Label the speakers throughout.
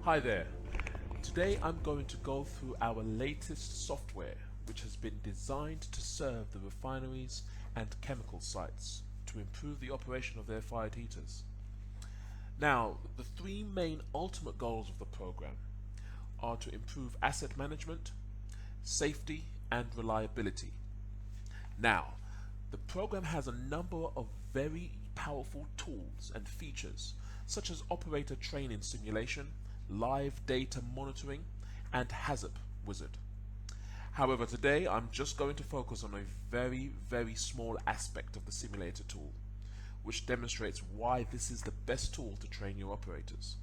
Speaker 1: Hi there. Today I'm going to go through our latest software which has been designed to serve the refineries and chemical sites to improve the operation of their fired heaters. Now, the three main ultimate goals of the program are to improve asset management, safety, and reliability. Now, the program has a number of very powerful tools and features such as operator training simulation, live data monitoring, and Hazardous wizard. However, today I'm just going to focus on a very small aspect of the simulator tool, which demonstrates why this is the best tool to train your operators.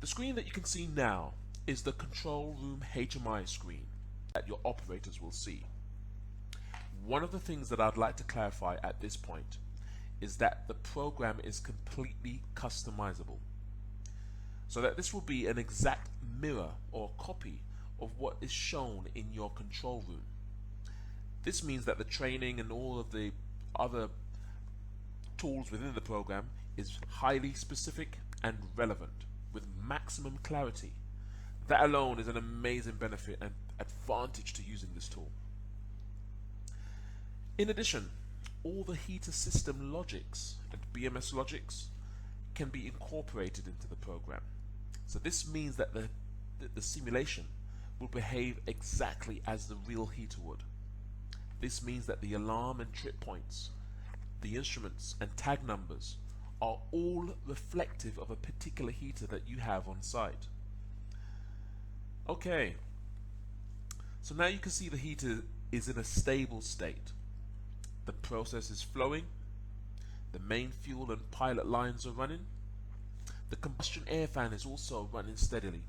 Speaker 1: The screen that you can see now is the Control Room HMI screen that your operators will see. One of the things that I'd like to clarify at this point is that the program is completely customizable, so that this will be an exact mirror or copy of what is shown in your control room. This means that the training and all of the other tools within the program is highly specific and relevant with maximum clarity. That alone is an amazing benefit and advantage to using this tool. In addition, all the heater system logics and BMS logics can be incorporated into the program. So this means that the simulation will behave exactly as the real heater would. This means that the alarm and trip points, the instruments and tag numbers are all reflective of a particular heater that you have on site. Okay, so now you can see the heater is in a stable state. The process is flowing, the main fuel and pilot lines are running, the combustion air fan is also running steadily.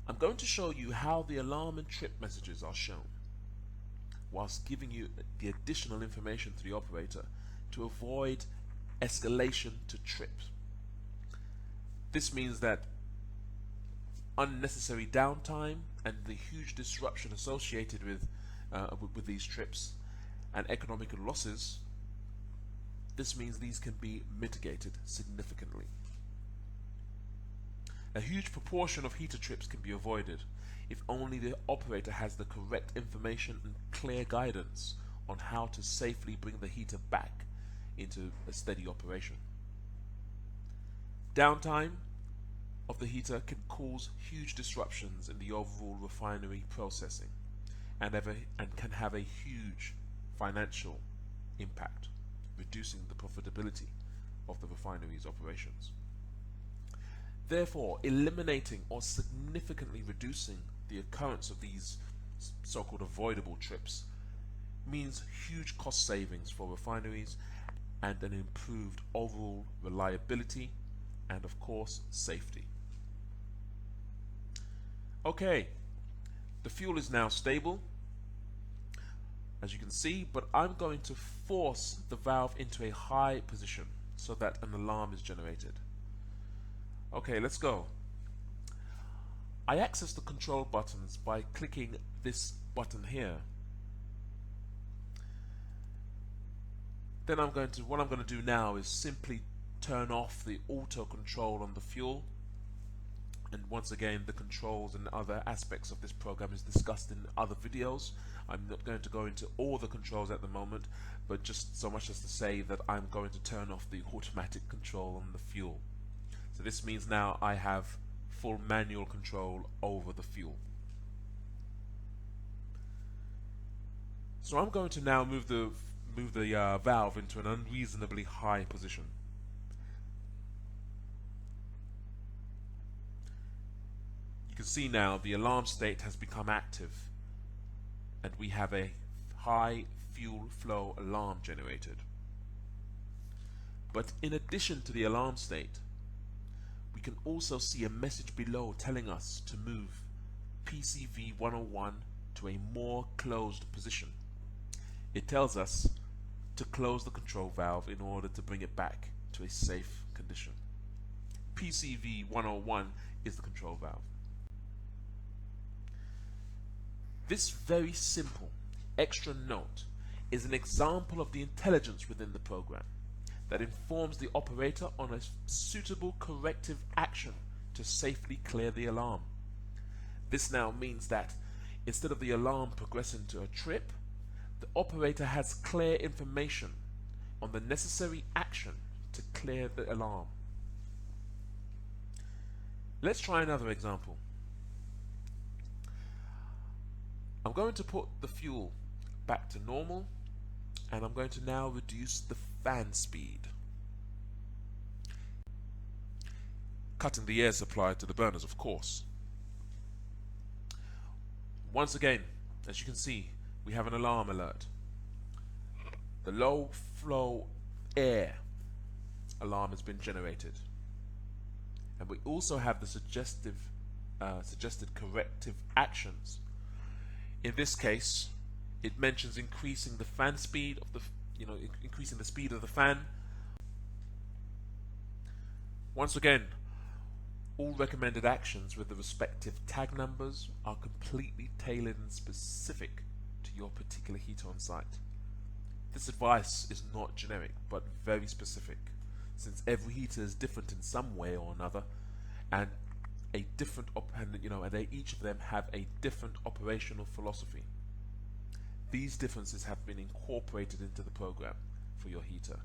Speaker 1: I'm going to show you how the alarm and trip messages are shown, whilst giving you the additional information to the operator to avoid escalation to trips. This means that unnecessary downtime and the huge disruption associated with these trips and economic losses, this means these can be mitigated significantly. A huge proportion of heater trips can be avoided if only the operator has the correct information and clear guidance on how to safely bring the heater back into a steady operation. Downtime of the heater can cause huge disruptions in the overall refinery processing and can have a huge financial impact, reducing the profitability of the refinery's operations. Therefore, eliminating or significantly reducing the occurrence of these so-called avoidable trips means huge cost savings for refineries and an improved overall reliability and, of course, safety. Okay, the fuel is now stable, as you can see, but I'm going to force the valve into a high position so that an alarm is generated. Okay, let's go. I access the control buttons by clicking this button here. Then what I'm going to do now is simply turn off the auto control on the fuel. And once again, the controls and other aspects of this program is discussed in other videos. I'm not going to go into all the controls at the moment, but just so much as to say that I'm going to turn off the automatic control on the fuel. So this means now I have full manual control over the fuel. So I'm going to now move the valve into an unreasonably high position. You can see now the alarm state has become active and we have a high fuel flow alarm generated. But in addition to the alarm state, we can also see a message below telling us to move PCV 101 to a more closed position. It tells us to close the control valve in order to bring it back to a safe condition. PCV 101 is the control valve. This very simple extra note is an example of the intelligence within the program that informs the operator on a suitable corrective action to safely clear the alarm. This now means that instead of the alarm progressing to a trip, the operator has clear information on the necessary action to clear the alarm. Let's try another example. I'm going to put the fuel back to normal, and I'm going to now reduce the fan speed, cutting the air supply to the burners, of course. Once again, as you can see, we have an alarm alert. The low flow air alarm has been generated, and we also have the suggested corrective actions. In this case, it mentions increasing the fan speed of the, increasing the speed of the fan. Once again, all recommended actions with the respective tag numbers are completely tailored and specific to your particular heater on site. This advice is not generic, but very specific, since every heater is different in some way or another, and a different and each of them have a different operational philosophy. These differences have been incorporated into the program for your heater,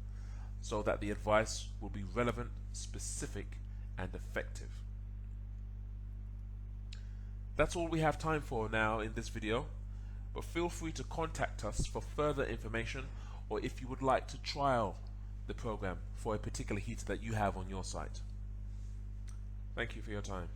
Speaker 1: so that the advice will be relevant, specific, and effective. That's all we have time for now in this video, but feel free to contact us for further information, or if you would like to trial the program for a particular heater that you have on your site. Thank you for your time.